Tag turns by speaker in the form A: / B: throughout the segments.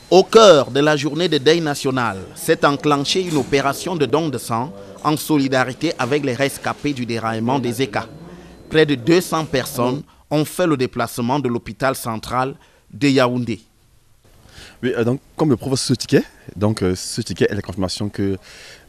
A: Au cœur de la journée de deuil national, s'est enclenchée une opération de don de sang en solidarité avec les rescapés du déraillement des ECA. Près de 200 personnes ont fait le déplacement de l'hôpital central de Yaoundé.
B: Oui, donc comme le prouve ce ticket, ce ticket est la confirmation que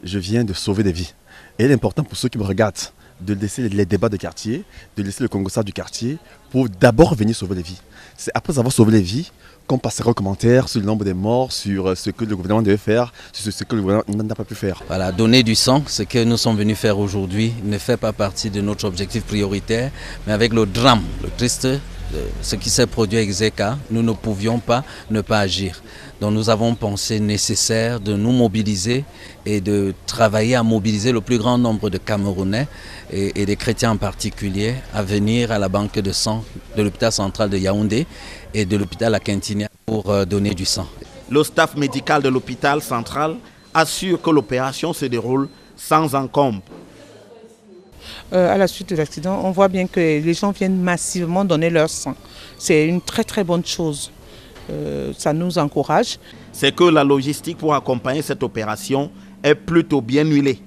B: je viens de sauver des vies. Et il est important pour ceux qui me regardent de laisser les débats de quartier, de laisser le Congo-Ça du quartier pour d'abord venir sauver les vies. C'est après avoir sauvé les vies qu'on passera aux commentaires sur le nombre des morts, sur ce que le gouvernement devait faire, sur ce que le gouvernement n'a pas pu faire.
C: Voilà, donner du sang, ce que nous sommes venus faire aujourd'hui, ne fait pas partie de notre objectif prioritaire, mais avec le drame, le triste, ce qui s'est produit avec Zeka, nous ne pouvions pas ne pas agir. Donc nous avons pensé nécessaire de nous mobiliser et de travailler à mobiliser le plus grand nombre de Camerounais et des chrétiens en particulier à venir à la banque de sang de l'hôpital central de Yaoundé et de l'hôpital à Kintinia pour donner du sang.
A: Le staff médical de l'hôpital central assure que l'opération se déroule sans encombre.
D: À la suite de l'accident, on voit bien que les gens viennent massivement donner leur sang. C'est une très très bonne chose. Ça nous encourage.
A: C'est que la logistique pour accompagner cette opération est plutôt bien huilée.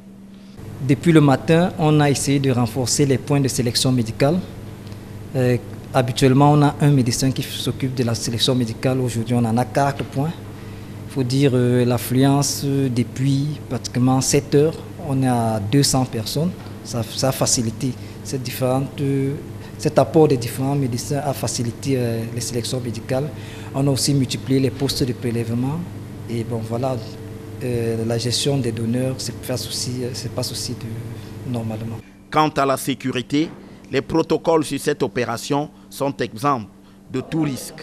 E: Depuis le matin, on a essayé de renforcer les points de sélection médicale. Habituellement, on a un médecin qui s'occupe de la sélection médicale. Aujourd'hui, on en a 4 points. Il faut dire l'affluence depuis pratiquement 7 heures. On est à 200 personnes. Ça a facilité cet apport des différents médecins a facilité les sélections médicales. On a aussi multiplié les postes de prélèvement. Et bon, voilà, la gestion des donneurs se passe aussi normalement.
A: Quant à la sécurité, les protocoles sur cette opération sont exempts de tout risque.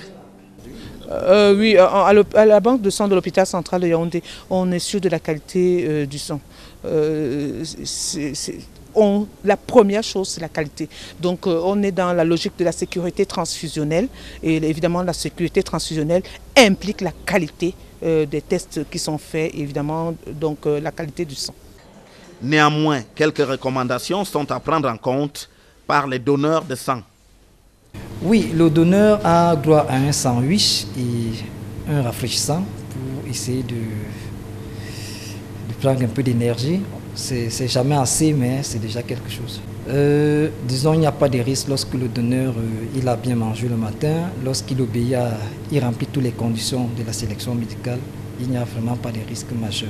D: Oui, à la banque de sang de l'hôpital central de Yaoundé, on est sûr de la qualité du sang. La première chose, c'est la qualité. Donc, on est dans la logique de la sécurité transfusionnelle. Et évidemment, la sécurité transfusionnelle implique la qualité des tests qui sont faits, évidemment, donc la qualité du sang.
A: Néanmoins, quelques recommandations sont à prendre en compte par les donneurs de sang.
E: Oui, le donneur a droit à un sandwich et un rafraîchissant pour essayer de prendre un peu d'énergie. C'est jamais assez, mais c'est déjà quelque chose. Disons, il n'y a pas de risque lorsque le donneur il a bien mangé le matin, lorsqu'il obéit, il remplit toutes les conditions de la sélection médicale, il n'y a vraiment pas de risque majeur.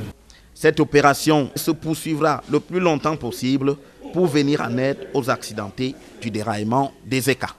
A: Cette opération se poursuivra le plus longtemps possible pour venir en aide aux accidentés du déraillement des ECA.